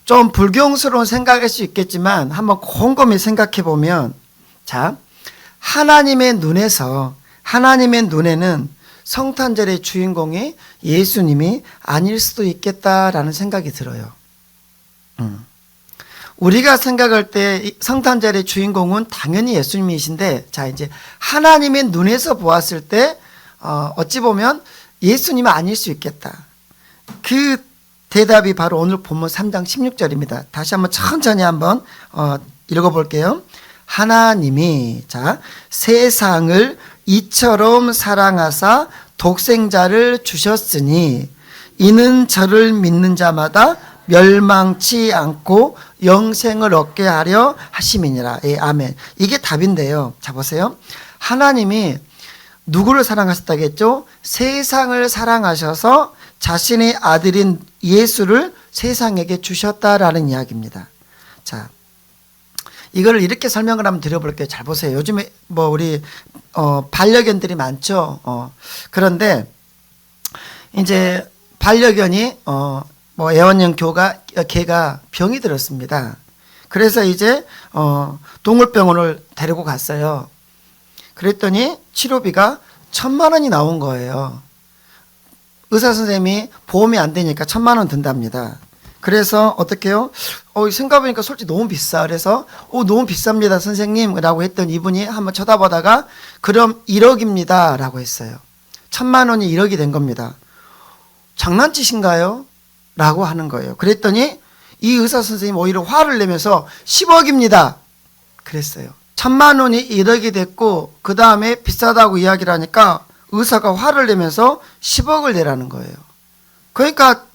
좀 불경스러운 생각일 수 있겠지만 한번 곰곰이 생각해 보면, 자, 하나님의 눈에는 성탄절의 주인공이 예수님이 아닐 수도 있겠다라는 생각이 들어요. 우리가 생각할 때 성탄절의 주인공은 당연히 예수님이신데, 자, 이제 하나님의 눈에서 보았을 때 어찌 보면 예수님은 아닐 수 있겠다. 그 대답이 바로 오늘 본문 3장 16절입니다. 다시 한번 천천히 한번 읽어볼게요. 하나님이, 자, 세상을 이처럼 사랑하사 독생자를 주셨으니 이는 저를 믿는 자마다 멸망치 않고 영생을 얻게 하려 하심이니라. 예, 아멘. 이게 답인데요. 자, 보세요. 하나님이 누구를 사랑하셨다겠죠? 세상을 사랑하셔서 자신의 아들인 예수를 세상에게 주셨다라는 이야기입니다. 자, 이걸 이렇게 설명을 한번 드려볼게요. 잘 보세요. 요즘에 뭐 우리 반려견들이 많죠. 그런데 이제 반려견이 뭐 애완용 개가 병이 들었습니다. 그래서 이제 동물병원을 데리고 갔어요. 그랬더니 치료비가 1,000만 원이 나온 거예요. 의사 선생님이 보험이 안 되니까 1,000만 원 든답니다. 그래서 어떻게 해요? 생각해보니까 솔직히 너무 비싸. 그래서 너무 비쌉니다 선생님 라고 했더니 이분이 한번 쳐다보다가 그럼 1억입니다 라고 했어요. 1,000만 원이 1억이 된 겁니다. 장난치신가요? 라고 하는 거예요. 그랬더니 이 의사 선생님 오히려 화를 내면서 10억입니다 그랬어요. 1,000만 원이 1억이 됐고 그 다음에 비싸다고 이야기를 하니까 의사가 화를 내면서 10억을 내라는 거예요. 그러니까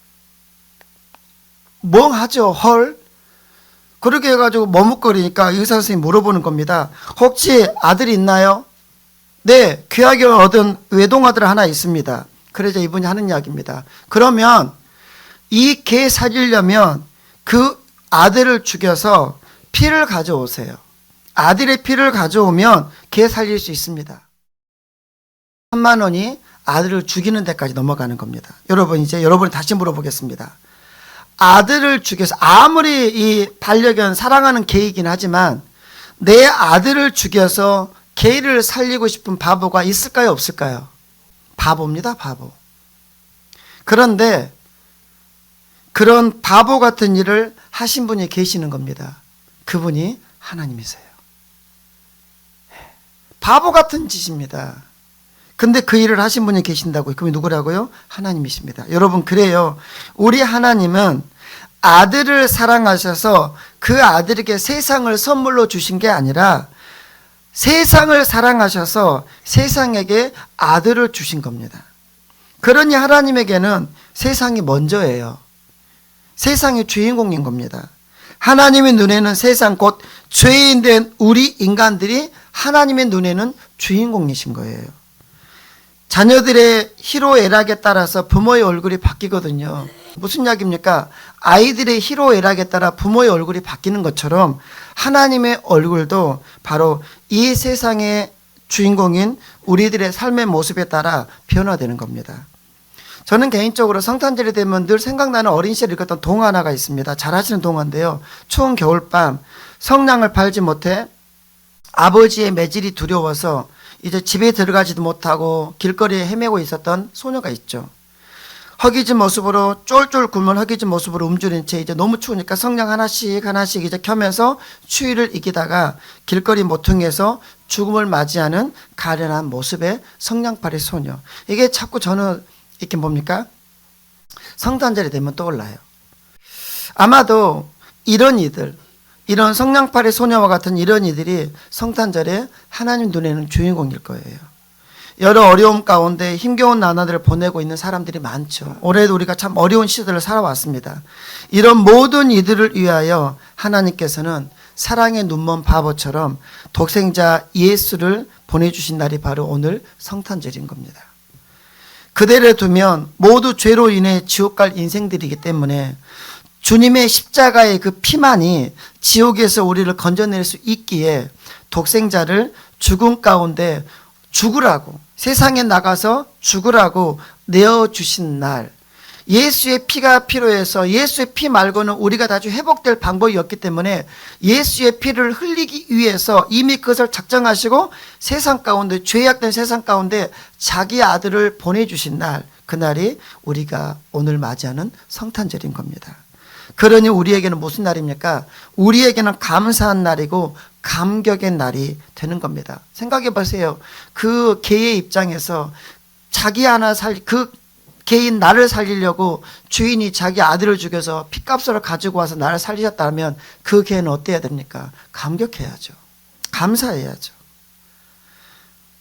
멍하죠. 헐. 그렇게 해가지고 머뭇거리니까 의사 선생님이 물어보는 겁니다. 혹시 아들이 있나요? 네, 귀하게 얻은 외동아들 하나 있습니다. 그러자 이분이 하는 이야기입니다. 그러면 이 개 살리려면 그 아들을 죽여서 피를 가져오세요. 아들의 피를 가져오면 개 살릴 수 있습니다. 3만 원이 아들을 죽이는 데까지 넘어가는 겁니다. 여러분이 다시 물어보겠습니다. 아들을 죽여서, 아무리 이 반려견 사랑하는 개이긴 하지만 내 아들을 죽여서 개를 살리고 싶은 바보가 있을까요, 없을까요? 바보입니다, 바보. 그런데 그런 바보 같은 일을 하신 분이 계시는 겁니다. 그분이 하나님이세요. 바보 같은 짓입니다. 근데 그 일을 하신 분이 계신다고요. 그분이 누구라고요? 하나님이십니다. 여러분, 그래요. 우리 하나님은 아들을 사랑하셔서 그 아들에게 세상을 선물로 주신 게 아니라 세상을 사랑하셔서 세상에게 아들을 주신 겁니다. 그러니 하나님에게는 세상이 먼저예요. 세상의 주인공인 겁니다. 하나님의 눈에는 세상 곧 죄인 된 우리 인간들이 하나님의 눈에는 주인공이신 거예요. 자녀들의 희로애락에 따라서 부모의 얼굴이 바뀌거든요. 무슨 이야기입니까? 아이들의 희로애락에 따라 부모의 얼굴이 바뀌는 것처럼 하나님의 얼굴도 바로 이 세상의 주인공인 우리들의 삶의 모습에 따라 변화되는 겁니다. 저는 개인적으로 성탄절이 되면 늘 생각나는 어린 시절에 읽었던 동화 하나가 있습니다. 잘 아시는 동화인데요. 추운 겨울밤 성냥을 팔지 못해 아버지의 매질이 두려워서 이제 집에 들어가지도 못하고 길거리에 헤매고 있었던 소녀가 있죠. 허기진 모습으로 쫄쫄 굶은 허기진 모습으로 움츠린 채 이제 너무 추우니까 성냥 하나씩 이제 켜면서 추위를 이기다가 길거리 모퉁이에서 죽음을 맞이하는 가련한 모습의 성냥팔이 소녀. 이게 자꾸 저는 이렇게 뭡니까? 성탄절이 되면 떠올라요. 아마도 이런 이들, 이런 성냥팔이 소녀와 같은 이런 이들이 성탄절에 하나님 눈에는 주인공일 거예요. 여러 어려움 가운데 힘겨운 나날들을 보내고 있는 사람들이 많죠. 올해도 우리가 참 어려운 시절을 살아왔습니다. 이런 모든 이들을 위하여 하나님께서는 사랑의 눈먼 바보처럼 독생자 예수를 보내주신 날이 바로 오늘 성탄절인 겁니다. 그대를 두면 모두 죄로 인해 지옥 갈 인생들이기 때문에 주님의 십자가의 그 피만이 지옥에서 우리를 건져낼 수 있기에 독생자를 죽음 가운데 죽으라고, 세상에 나가서 죽으라고 내어주신 날, 예수의 피가 필요해서 예수의 피 말고는 우리가 다시 회복될 방법이 없기 때문에 예수의 피를 흘리기 위해서 이미 그것을 작정하시고 세상 가운데, 죄악된 세상 가운데 자기 아들을 보내주신 날, 그날이 우리가 오늘 맞이하는 성탄절인 겁니다. 그러니 우리에게는 무슨 날입니까? 우리에게는 감사한 날이고 감격의 날이 되는 겁니다. 생각해 보세요. 그 개의 입장에서 자기 하나 그 개인 나를 살리려고 주인이 자기 아들을 죽여서 핏값으로 가지고 와서 나를 살리셨다면 그 개는 어때야 됩니까? 감격해야죠. 감사해야죠.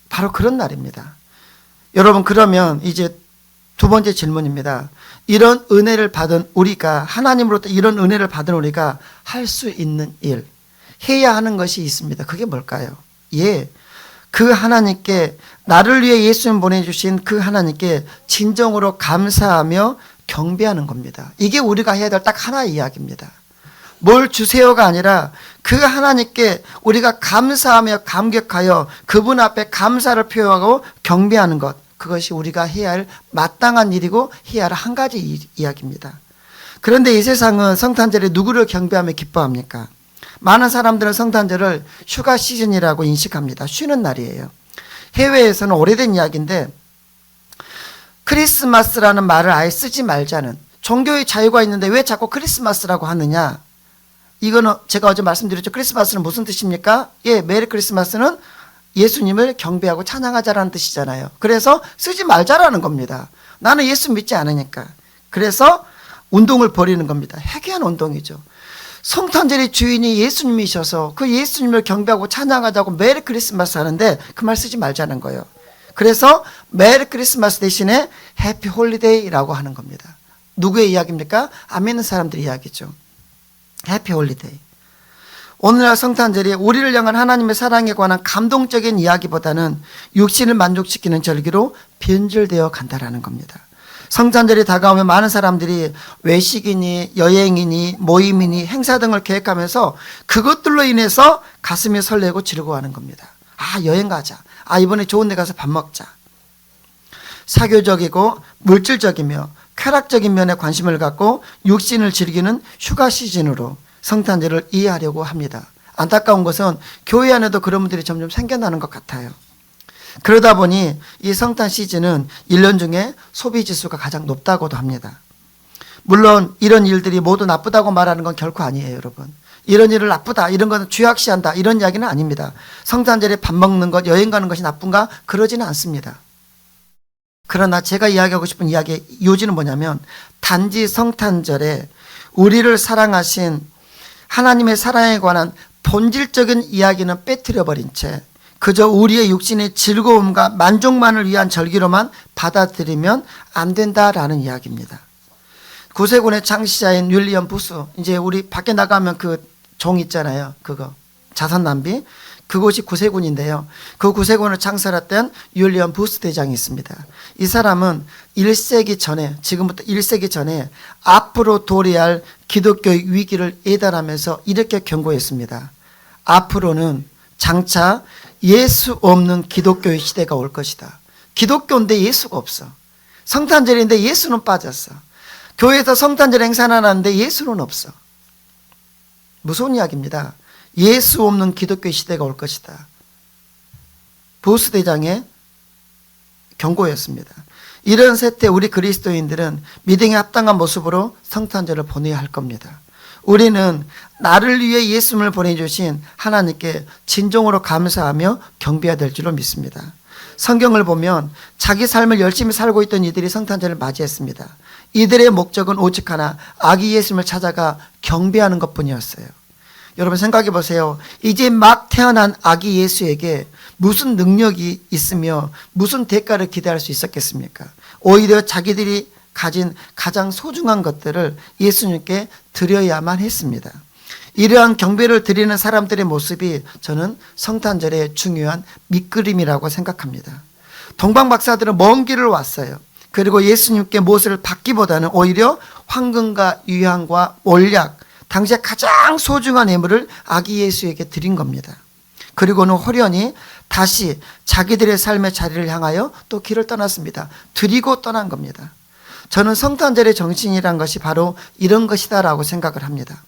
바로 그런 날입니다. 여러분, 그러면 이제 두 번째 질문입니다. 이런 은혜를 받은 우리가, 하나님으로부터 이런 은혜를 받은 우리가 할 수 있는 일, 해야 하는 것이 있습니다. 그게 뭘까요? 예, 그 하나님께, 나를 위해 예수님 보내주신 그 하나님께 진정으로 감사하며 경배하는 겁니다. 이게 우리가 해야 될 딱 하나의 이야기입니다. 뭘 주세요가 아니라 그 하나님께 우리가 감사하며 감격하여 그분 앞에 감사를 표하고 경배하는 것, 그것이 우리가 해야 할 마땅한 일이고 해야 할 한 가지 이야기입니다. 그런데 이 세상은 성탄절에 누구를 경배하며 기뻐합니까? 많은 사람들은 성탄절을 휴가 시즌이라고 인식합니다. 쉬는 날이에요. 해외에서는 오래된 이야기인데 크리스마스라는 말을 아예 쓰지 말자는, 종교의 자유가 있는데 왜 자꾸 크리스마스라고 하느냐? 이거는 제가 어제 말씀드렸죠. 크리스마스는 무슨 뜻입니까? 예, 메리 크리스마스는 예수님을 경배하고 찬양하자라는 뜻이잖아요. 그래서 쓰지 말자라는 겁니다. 나는 예수 믿지 않으니까. 그래서 운동을 벌이는 겁니다. 해괴한 운동이죠. 성탄절의 주인이 예수님이셔서 그 예수님을 경배하고 찬양하자고 메리 크리스마스 하는데 그 말 쓰지 말자는 거예요. 그래서 메리 크리스마스 대신에 해피 홀리데이라고 하는 겁니다. 누구의 이야기입니까? 안 믿는 사람들의 이야기죠. 해피 홀리데이. 오늘날 성탄절이 우리를 향한 하나님의 사랑에 관한 감동적인 이야기보다는 육신을 만족시키는 절기로 변질되어 간다라는 겁니다. 성탄절이 다가오면 많은 사람들이 외식이니 여행이니 모임이니 행사 등을 계획하면서 그것들로 인해서 가슴이 설레고 즐거워하는 겁니다. 아, 여행 가자. 아, 이번에 좋은 데 가서 밥 먹자. 사교적이고 물질적이며 쾌락적인 면에 관심을 갖고 육신을 즐기는 휴가 시즌으로 성탄절을 이해하려고 합니다. 안타까운 것은 교회 안에도 그런 분들이 점점 생겨나는 것 같아요. 그러다 보니 이 성탄 시즌은 1년 중에 소비 지수가 가장 높다고도 합니다. 물론 이런 일들이 모두 나쁘다고 말하는 건 결코 아니에요, 여러분. 이런 일을 나쁘다, 이런 건 죄악시한다, 이런 이야기는 아닙니다. 성탄절에 밥 먹는 것, 여행 가는 것이 나쁜가? 그러지는 않습니다. 그러나 제가 이야기하고 싶은 이야기의 요지는 뭐냐면, 단지 성탄절에 우리를 사랑하신 하나님의 사랑에 관한 본질적인 이야기는 빼뜨려버린 채 그저 우리의 육신의 즐거움과 만족만을 위한 절기로만 받아들이면 안 된다라는 이야기입니다. 구세군의 창시자인 윌리엄 부스, 이제 우리 밖에 나가면 그 종 있잖아요. 그거 자선 낭비, 그곳이 구세군인데요. 그 구세군을 창설했던 윌리엄 부스 대장이 있습니다. 이 사람은 1세기 전에, 지금부터 1세기 전에 앞으로 도래할 기독교의 위기를 예단하면서 이렇게 경고했습니다. 앞으로는 장차 예수 없는 기독교의 시대가 올 것이다. 기독교인데 예수가 없어. 성탄절인데 예수는 빠졌어. 교회에서 성탄절 행사는 하는데 예수는 없어. 무서운 이야기입니다. 예수 없는 기독교의 시대가 올 것이다. 부스 대장의 경고였습니다. 이런 세태 우리 그리스도인들은 믿음에 합당한 모습으로 성탄절을 보내야 할 겁니다. 우리는 나를 위해 예수님을 보내주신 하나님께 진정으로 감사하며 경배해야 될 줄로 믿습니다. 성경을 보면 자기 삶을 열심히 살고 있던 이들이 성탄절을 맞이했습니다. 이들의 목적은 오직 하나, 아기 예수님을 찾아가 경배하는 것뿐이었어요. 여러분 생각해 보세요. 이제 막 태어난 아기 예수에게 무슨 능력이 있으며 무슨 대가를 기대할 수 있었겠습니까? 오히려 자기들이 가진 가장 소중한 것들을 예수님께 드려야만 했습니다. 이러한 경배를 드리는 사람들의 모습이 저는 성탄절의 중요한 밑그림이라고 생각합니다. 동방 박사들은 먼 길을 왔어요. 그리고 예수님께 무엇을 받기보다는 오히려 황금과 유향과 몰약, 당시에 가장 소중한 예물을 아기 예수에게 드린 겁니다. 그리고는 호련히 다시 자기들의 삶의 자리를 향하여 또 길을 떠났습니다. 드리고 떠난 겁니다. 저는 성탄절의 정신이란 것이 바로 이런 것이다라고 생각을 합니다.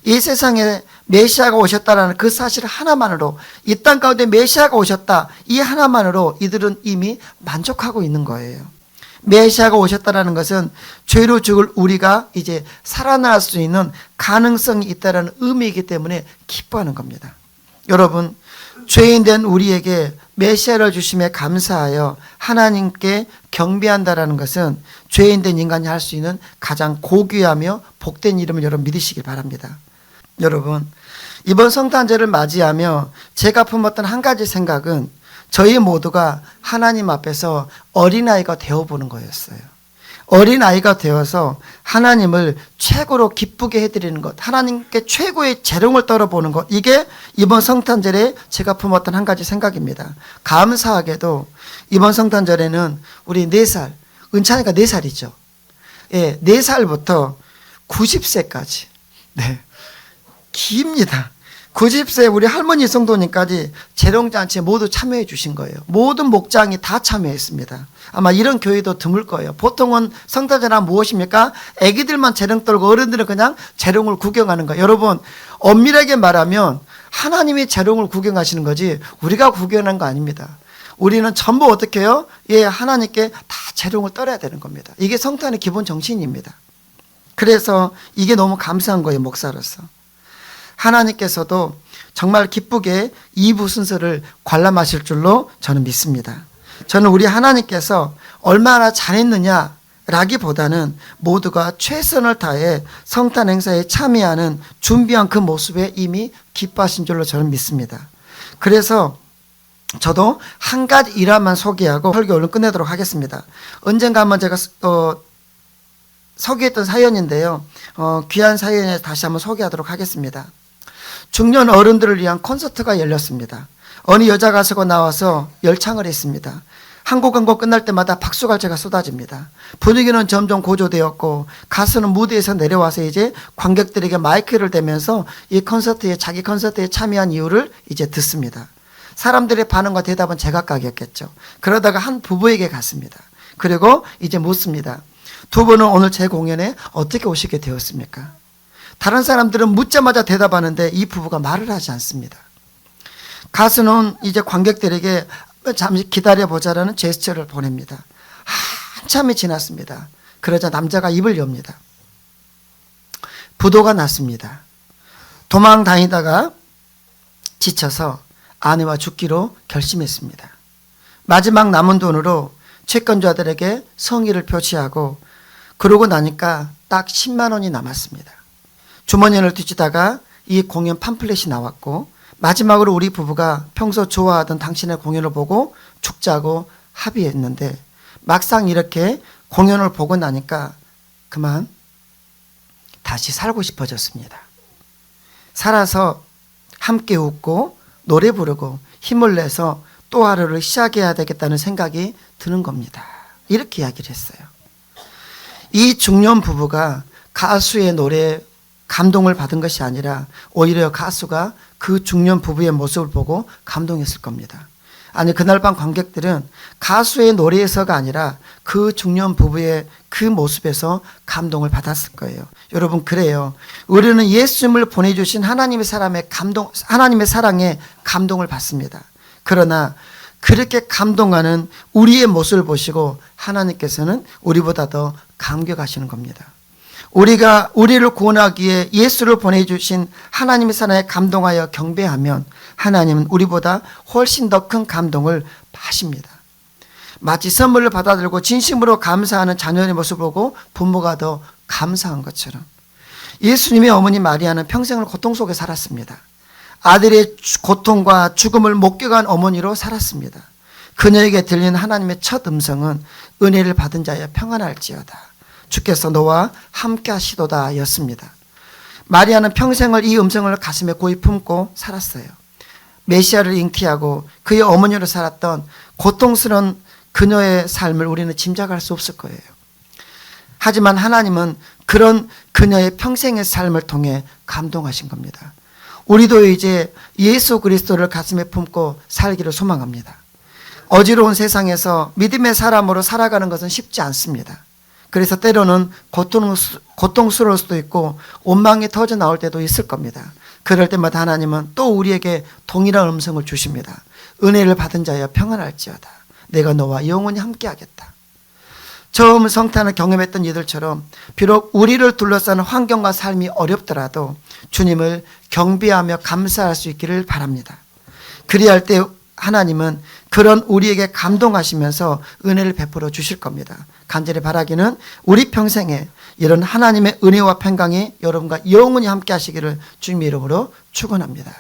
이 세상에 메시아가 오셨다라는 그 사실 하나만으로, 이 땅 가운데 메시아가 오셨다, 이 하나만으로 이들은 이미 만족하고 있는 거예요. 메시아가 오셨다라는 것은 죄로 죽을 우리가 이제 살아날 수 있는 가능성이 있다라는 의미이기 때문에 기뻐하는 겁니다. 여러분, 죄인 된 우리에게 메시아를 주심에 감사하여 하나님께 경배한다라는 것은 죄인 된 인간이 할 수 있는 가장 고귀하며 복된 일임을 여러분 믿으시길 바랍니다. 여러분, 이번 성탄절을 맞이하며 제가 품었던 한 가지 생각은 저희 모두가 하나님 앞에서 어린아이가 되어보는 거였어요. 어린아이가 되어서 하나님을 최고로 기쁘게 해드리는 것, 하나님께 최고의 재롱을 떨어보는 것, 이게 이번 성탄절에 제가 품었던 한 가지 생각입니다. 감사하게도 이번 성탄절에는 우리 4살, 은찬이가 4살이죠. 예, 4살부터 90세까지. 네. 깁니다. 90세 우리 할머니 성도님까지 재롱잔치에 모두 참여해 주신 거예요. 모든 목장이 다 참여했습니다. 아마 이런 교회도 드물 거예요. 보통은 성탄절 하면 무엇입니까? 애기들만 재롱 떨고 어른들은 그냥 재롱을 구경하는 거예요. 여러분, 엄밀하게 말하면 하나님이 재롱을 구경하시는 거지 우리가 구경하는 거 아닙니다. 우리는 전부 어떻게 해요? 예, 하나님께 다 재롱을 떨어야 되는 겁니다. 이게 성탄의 기본 정신입니다. 그래서 이게 너무 감사한 거예요, 목사로서. 하나님께서도 정말 기쁘게 2부 순서를 관람하실 줄로 저는 믿습니다. 저는 우리 하나님께서 얼마나 잘했느냐 라기보다는 모두가 최선을 다해 성탄 행사에 참여하는 준비한 그 모습에 이미 기뻐하신 줄로 저는 믿습니다. 그래서 저도 한 가지 일화만 소개하고 설교 얼른 끝내도록 하겠습니다. 언젠가 한번 제가 소개했던 사연인데요. 귀한 사연에 다시 한번 소개하도록 하겠습니다. 중년 어른들을 위한 콘서트가 열렸습니다. 어느 여자 가수가 나와서 열창을 했습니다. 한 곡 한 곡 끝날 때마다 박수갈채가 쏟아집니다. 분위기는 점점 고조되었고 가수는 무대에서 내려와서 이제 관객들에게 마이크를 대면서 이 콘서트에, 자기 콘서트에 참여한 이유를 이제 듣습니다. 사람들의 반응과 대답은 제각각이었겠죠. 그러다가 한 부부에게 갔습니다. 그리고 이제 묻습니다. 두 분은 오늘 제 공연에 어떻게 오시게 되었습니까? 다른 사람들은 묻자마자 대답하는데 이 부부가 말을 하지 않습니다. 가수는 이제 관객들에게 잠시 기다려보자라는 제스처를 보냅니다. 한참이 지났습니다. 그러자 남자가 입을 엽니다. 부도가 났습니다. 도망 다니다가 지쳐서 아내와 죽기로 결심했습니다. 마지막 남은 돈으로 채권자들에게 성의를 표시하고 그러고 나니까 딱 10만 원이 남았습니다. 주머니를 뒤지다가 이 공연 팜플렛이 나왔고 마지막으로 우리 부부가 평소 좋아하던 당신의 공연을 보고 죽자고 합의했는데 막상 이렇게 공연을 보고 나니까 그만 다시 살고 싶어졌습니다. 살아서 함께 웃고 노래 부르고 힘을 내서 또 하루를 시작해야 되겠다는 생각이 드는 겁니다. 이렇게 이야기를 했어요. 이 중년 부부가 가수의 노래에 감동을 받은 것이 아니라 오히려 가수가 그 중년 부부의 모습을 보고 감동했을 겁니다. 아니, 그날 밤 관객들은 가수의 노래에서가 아니라 그 중년 부부의 그 모습에서 감동을 받았을 거예요. 여러분, 그래요. 우리는 예수님을 보내주신 하나님의 사랑에 감동을 받습니다. 그러나 그렇게 감동하는 우리의 모습을 보시고 하나님께서는 우리보다 더 감격하시는 겁니다. 우리를 구원하기에 예수를 보내주신 하나님의 사랑에 감동하여 경배하면 하나님은 우리보다 훨씬 더 큰 감동을 하십니다. 마치 선물을 받아들고 진심으로 감사하는 자녀의 모습을 보고 부모가 더 감사한 것처럼 예수님의 어머니 마리아는 평생을 고통 속에 살았습니다. 아들의 고통과 죽음을 목격한 어머니로 살았습니다. 그녀에게 들린 하나님의 첫 음성은 은혜를 받은 자여 평안할지어다. 주께서 너와 함께 하시도다 였습니다. 마리아는 평생을 이 음성을 가슴에 고이 품고 살았어요. 메시아를 잉태하고 그의 어머니로 살았던 고통스러운 그녀의 삶을 우리는 짐작할 수 없을 거예요. 하지만 하나님은 그런 그녀의 평생의 삶을 통해 감동하신 겁니다. 우리도 이제 예수 그리스도를 가슴에 품고 살기를 소망합니다. 어지러운 세상에서 믿음의 사람으로 살아가는 것은 쉽지 않습니다. 그래서 때로는 고통스러울 수도 있고 원망이 터져 나올 때도 있을 겁니다. 그럴 때마다 하나님은 또 우리에게 동일한 음성을 주십니다. 은혜를 받은 자여 평안할지어다. 내가 너와 영원히 함께하겠다. 처음 성탄을 경험했던 이들처럼 비록 우리를 둘러싸는 환경과 삶이 어렵더라도 주님을 경배하며 감사할 수 있기를 바랍니다. 그리할 때 하나님은 그런 우리에게 감동하시면서 은혜를 베풀어 주실 겁니다. 간절히 바라기는 우리 평생에 이런 하나님의 은혜와 평강이 여러분과 영원히 함께 하시기를 주님의 이름으로 축원합니다.